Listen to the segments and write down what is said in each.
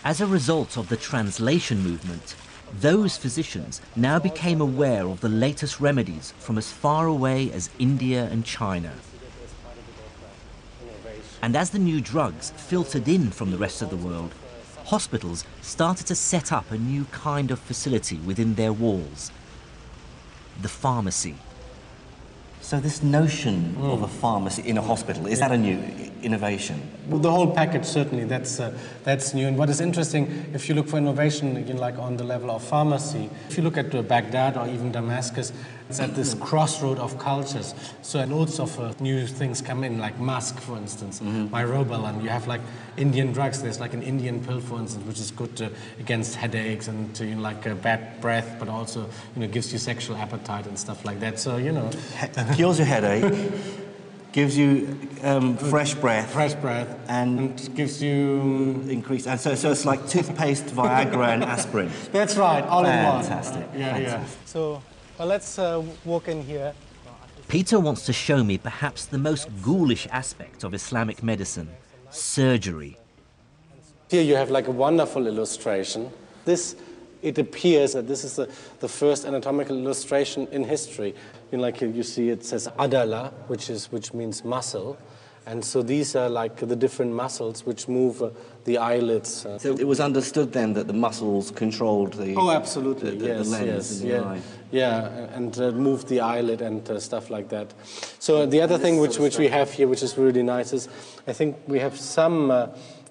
As a result of the translation movement, those physicians now became aware of the latest remedies from as far away as India and China. And as the new drugs filtered in from the rest of the world, hospitals started to set up a new kind of facility within their walls, the pharmacy. So this notion of a pharmacy in a hospital, is that a new innovation? Well, the whole package, certainly, that's new. And what is interesting, if you look for innovation, again, like on the level of pharmacy, if you look at Baghdad or even Damascus, it's at this crossroad of cultures. So loads of new things come in, like musk, for instance, myrobalan. You have like Indian drugs. There's like an Indian pill, for instance, which is good against headaches and to, bad breath, but also, gives you sexual appetite and stuff like that. So, Cures your headache, gives you fresh breath. Fresh breath. And gives you... Increased... And so it's like toothpaste, Viagra and aspirin. That's right, all in one. Fantastic. Yeah. So, let's walk in here. Peter wants to show me perhaps the most ghoulish aspect of Islamic medicine, surgery. Here you have like a wonderful illustration. It appears that this is the first anatomical illustration in history. You see it says adala, which means muscle. And so these are like the different muscles which move the eyelids. So it was understood then that the muscles controlled the... Oh, absolutely, the lens in the eye. Yeah, and moved the eyelid and stuff like that. So the other thing which we have here, which is really nice, is I think we have some...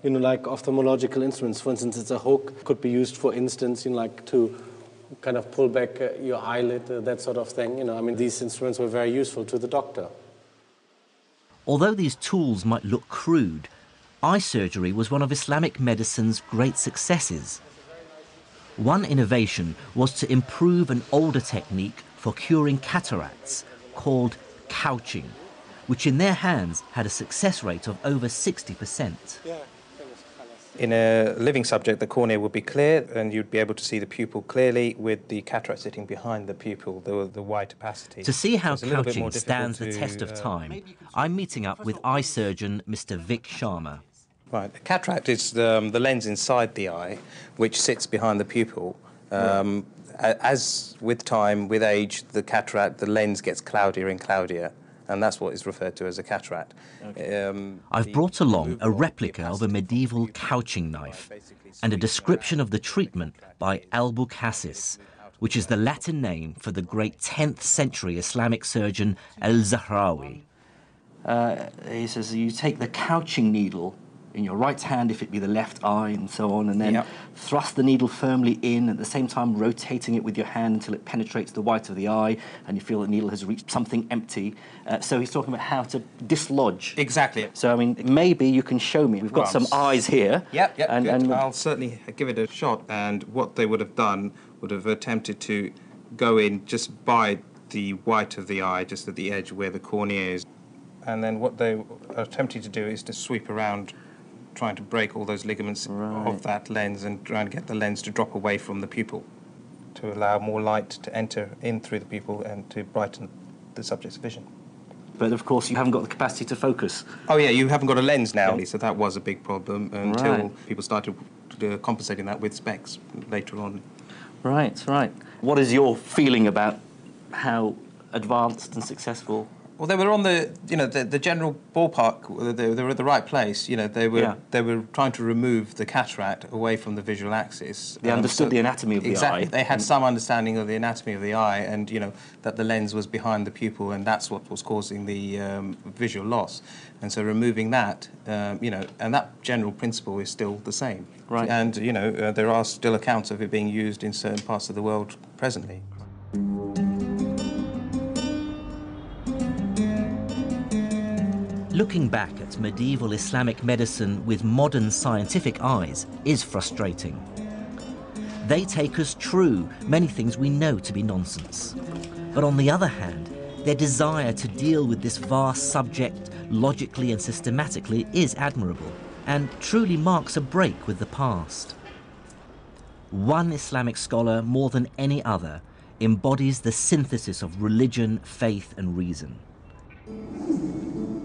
like ophthalmological instruments. For instance, it's a hook, could be used, for instance, to kind of pull back your eyelid, that sort of thing. These instruments were very useful to the doctor. Although these tools might look crude, eye surgery was one of Islamic medicine's great successes. One innovation was to improve an older technique for curing cataracts called couching, which in their hands had a success rate of over 60%. In a living subject, the cornea would be clear and you'd be able to see the pupil clearly with the cataract sitting behind the pupil, the wide opacity. To see how couching stands the test of time, I'm meeting up with eye surgeon Mr. Vic Sharma. Right, the cataract is the lens inside the eye, which sits behind the pupil. As with time, with age, the lens gets cloudier and cloudier. And that's what is referred to as a cataract. Okay. I've brought along a replica of a medieval couching knife and a description of the treatment by Albucasis, which is the Latin name for the great 10th century Islamic surgeon Al-Zahrawi. He says you take the couching needle in your right hand, if it be the left eye, and so on, and then thrust the needle firmly in, at the same time rotating it with your hand until it penetrates the white of the eye, and you feel the needle has reached something empty. So he's talking about how to dislodge. Exactly. So, maybe you can show me. We've got some eyes here. Yep, and I'll certainly give it a shot, and what they would have done would have attempted to go in just by the white of the eye, just at the edge where the cornea is. And then what they are attempting to do is to sweep around, trying to break all those ligaments of that lens and trying to get the lens to drop away from the pupil to allow more light to enter in through the pupil and to brighten the subject's vision. But of course you haven't got the capacity to focus. Oh yeah, you haven't got a lens now, so that was a big problem until people started compensating that with specs later on. Right. What is your feeling about how advanced and successful? Well, they were on the general ballpark. They were at the right place. They were trying to remove the cataract away from the visual axis. They understood the anatomy of the eye. Exactly. They had some understanding of the anatomy of the eye, and that the lens was behind the pupil, and that's what was causing the visual loss. And so removing that, and that general principle is still the same. Right. And there are still accounts of it being used in certain parts of the world presently. Looking back at medieval Islamic medicine with modern scientific eyes is frustrating. They take as true many things we know to be nonsense. But on the other hand, their desire to deal with this vast subject logically and systematically is admirable and truly marks a break with the past. One Islamic scholar, more than any other, embodies the synthesis of religion, faith and reason.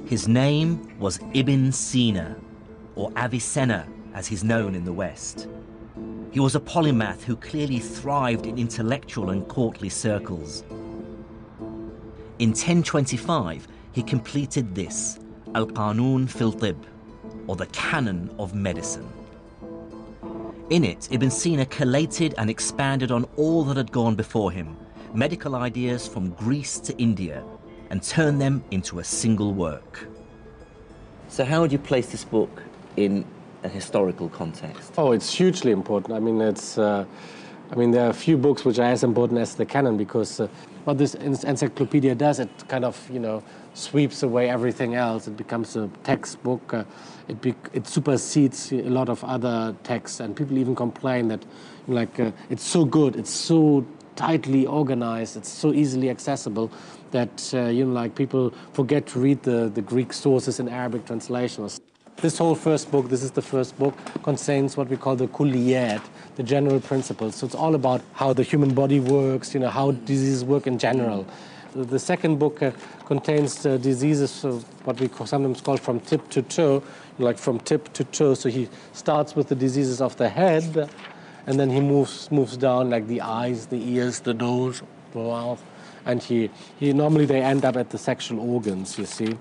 His name was Ibn Sina, or Avicenna, as he's known in the West. He was a polymath who clearly thrived in intellectual and courtly circles. In 1025, he completed this, Al-Qanun fil Tib, or the Canon of Medicine. In it, Ibn Sina collated and expanded on all that had gone before him, medical ideas from Greece to India, and turned them into a single work. So how would you place this book in a historical context? Oh, it's hugely important. I mean, there are a few books which are as important as the canon, because what this encyclopedia does, it kind of, sweeps away everything else. It becomes a textbook. It supersedes a lot of other texts, and people even complain that, it's so good, it's so tightly organized, it's so easily accessible that, people forget to read the Greek sources in Arabic translations. This whole first book, this is the first book, contains what we call the kulliyat, the general principles. So it's all about how the human body works, how diseases work in general. The second book contains diseases, what we sometimes call from tip to toe, like from tip to toe. So he starts with the diseases of the head, and then he moves down, like the eyes, the ears, the nose, the mouth, and he normally they end up at the sexual organs, you see.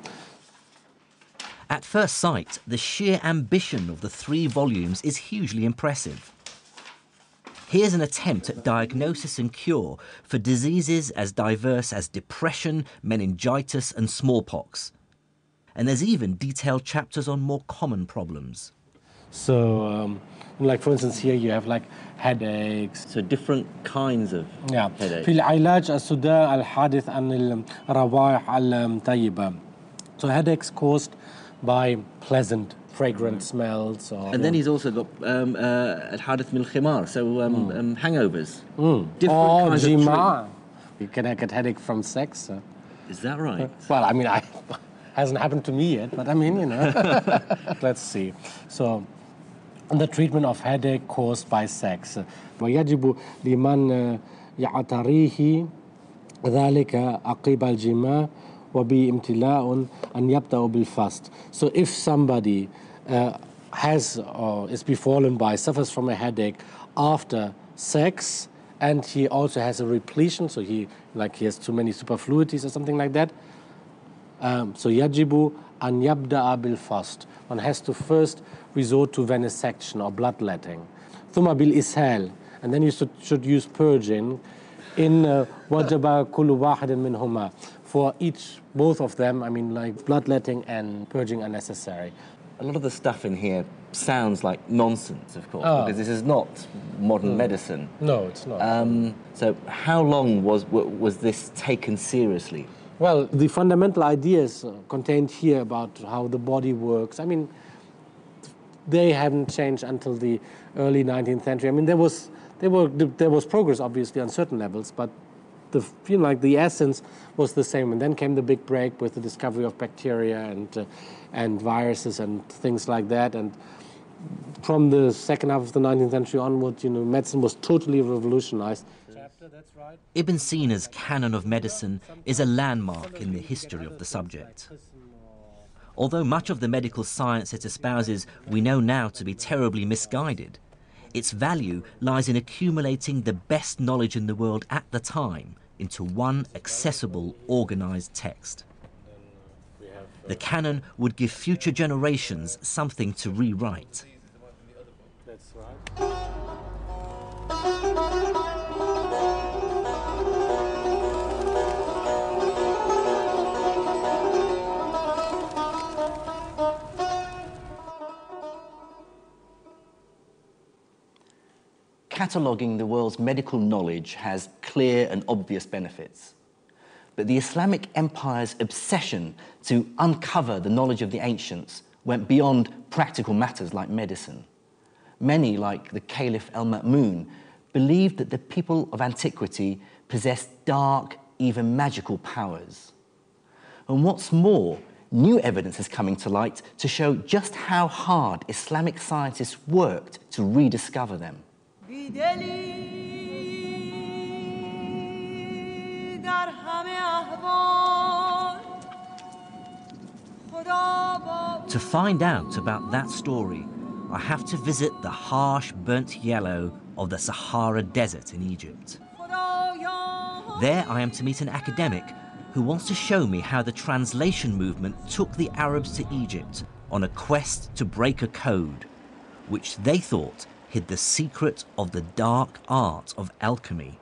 At first sight, the sheer ambition of the 3 volumes is hugely impressive. Here's an attempt at diagnosis and cure for diseases as diverse as depression, meningitis, and smallpox. And there's even detailed chapters on more common problems. So, for instance, here you have headaches. So different kinds of headaches. في العلاج الصداع الحادث عن الروائح الطيبة. So headaches caused by pleasant, fragrant smells. And then he's also got al-hadith min al-khimar, so hangovers. Different kinds of treatment. You can get headache from sex. Is that right? Well, hasn't happened to me yet, but let's see. So, the treatment of headache caused by sex. ويجب لمن يعتريه ذلك عقب الجماع وبامتلاء أن يبدأ بالفast. So if somebody has or is befallen by, suffers from a headache after sex, and he also has a repletion, so he has too many superfluities or something like that, so يجب أن يبدأ بالفast. One has to first resort to venesection or bloodletting. ثم بالإسهال, and then you should use purging. In وجب كل واحد منهما. For both of them, bloodletting and purging are necessary. A lot of the stuff in here sounds like nonsense, of course, because this is not modern medicine. No, it's not. So how long was this taken seriously? Well, the fundamental ideas contained here about how the body works, they haven't changed until the early 19th century. There was progress, obviously, on certain levels, but the essence was the same. And then came the big break with the discovery of bacteria and viruses and things like that. And from the second half of the 19th century onward, medicine was totally revolutionized. Ibn Sina's Canon of Medicine is a landmark in the history of the subject. Although much of the medical science it espouses we know now to be terribly misguided, its value lies in accumulating the best knowledge in the world at the time into one accessible, organized text. The canon would give future generations something to rewrite. That's right. Cataloguing the world's medical knowledge has clear and obvious benefits. But the Islamic Empire's obsession to uncover the knowledge of the ancients went beyond practical matters like medicine. Many, like the Caliph al-Ma'mun, believed that the people of antiquity possessed dark, even magical powers. And what's more, new evidence is coming to light to show just how hard Islamic scientists worked to rediscover them. To find out about that story, I have to visit the harsh burnt yellow of the Sahara Desert in Egypt. There I am to meet an academic who wants to show me how the translation movement took the Arabs to Egypt on a quest to break a code, which they thought hid the secret of the dark art of alchemy.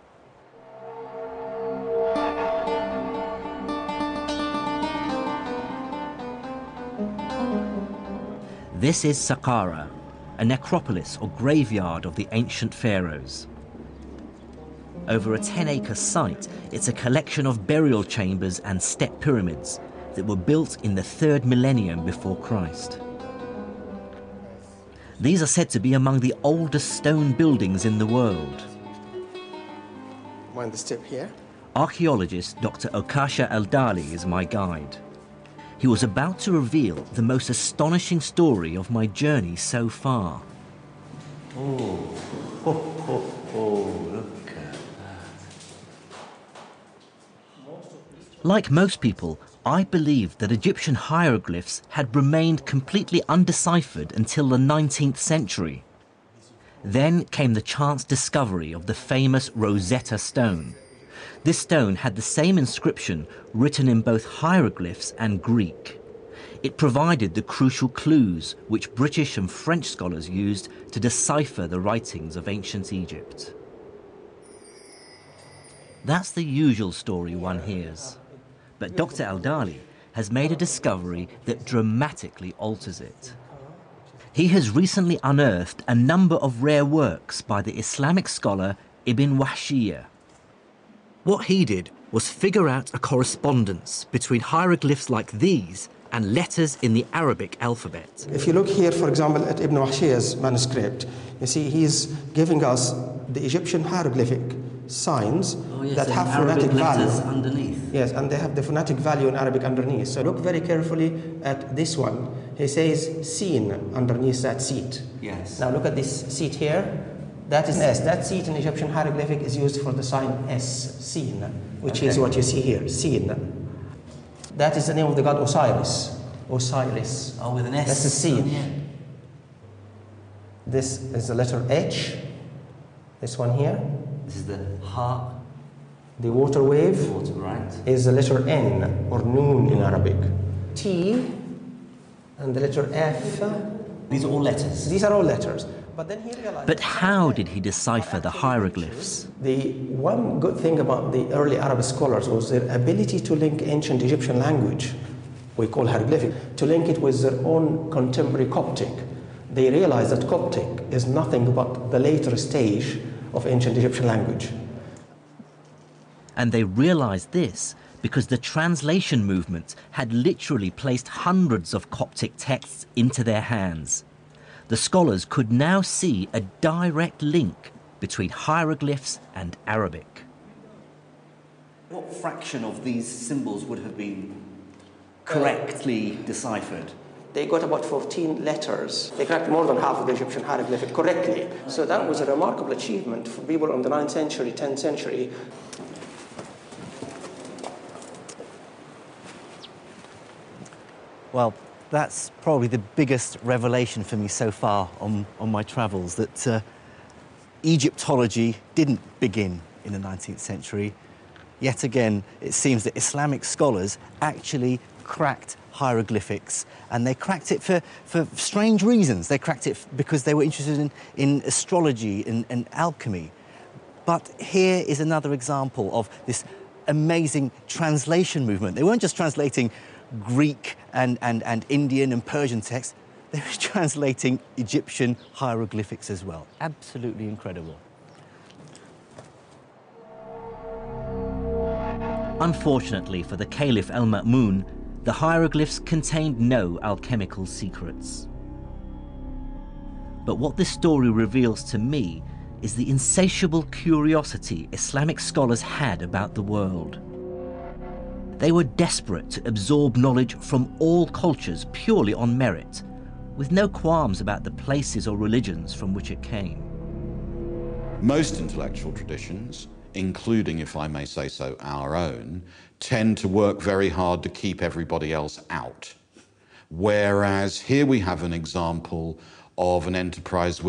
This is Saqqara, a necropolis or graveyard of the ancient pharaohs. Over a 10-acre site, it's a collection of burial chambers and step pyramids that were built in the 3rd millennium before Christ. These are said to be among the oldest stone buildings in the world. Mind the step here? Archaeologist Dr. Okasha Eldali is my guide. He was about to reveal the most astonishing story of my journey so far. Oh, look at that. Like most people, I believed that Egyptian hieroglyphs had remained completely undeciphered until the 19th century. Then came the chance discovery of the famous Rosetta Stone. This stone had the same inscription written in both hieroglyphs and Greek. It provided the crucial clues which British and French scholars used to decipher the writings of ancient Egypt. That's the usual story one hears. But Dr. Eldali has made a discovery that dramatically alters it. He has recently unearthed a number of rare works by the Islamic scholar Ibn Wahshiyya. What he did was figure out a correspondence between hieroglyphs like these and letters in the Arabic alphabet. If you look here, for example, at Ibn Wahshiyya's manuscript, you see he's giving us the Egyptian hieroglyphic signs that have phonetic value underneath. Yes, and they have the phonetic value in Arabic underneath. So look very carefully at this one. He says "seen" underneath that seat. Yes. Now look at this seat here. That is S. That seat in Egyptian hieroglyphic is used for the sign S, seen, which is what you see here, seen. That is the name of the god Osiris. Osiris. Oh, with an S. That's the seen. This is the letter H. This one here. This is the heart. The water wave Right. is the letter N, or noon in Arabic. T and the letter F. These are all letters. These are all letters. But then he realized... But how did he decipher the hieroglyphs? The one good thing about the early Arab scholars was their ability to link ancient Egyptian language, we call hieroglyphic, to link it with their own contemporary Coptic. They realized that Coptic is nothing but the later stage of ancient Egyptian language. And they realized this because the translation movement had literally placed hundreds of Coptic texts into their hands. The scholars could now see a direct link between hieroglyphs and Arabic. What fraction of these symbols would have been correctly deciphered? They got about 14 letters. They cracked more than half of the Egyptian hieroglyphic correctly. So that was a remarkable achievement for people in the 9th century, 10th century. Well, that's probably the biggest revelation for me so far on my travels, that Egyptology didn't begin in the 19th century. Yet again, it seems that Islamic scholars actually cracked hieroglyphics, and they cracked it for strange reasons. They cracked it because they were interested in astrology and alchemy. But here is another example of this amazing translation movement. They weren't just translating Greek and Indian and Persian texts, they were translating Egyptian hieroglyphics as well. Absolutely incredible. Unfortunately for the Caliph al-Ma'mun, the hieroglyphs contained no alchemical secrets. But what this story reveals to me is the insatiable curiosity Islamic scholars had about the world. They were desperate to absorb knowledge from all cultures purely on merit, with no qualms about the places or religions from which it came. Most intellectual traditions, including, if I may say so, our own, tend to work very hard to keep everybody else out. Whereas here we have an example of an enterprise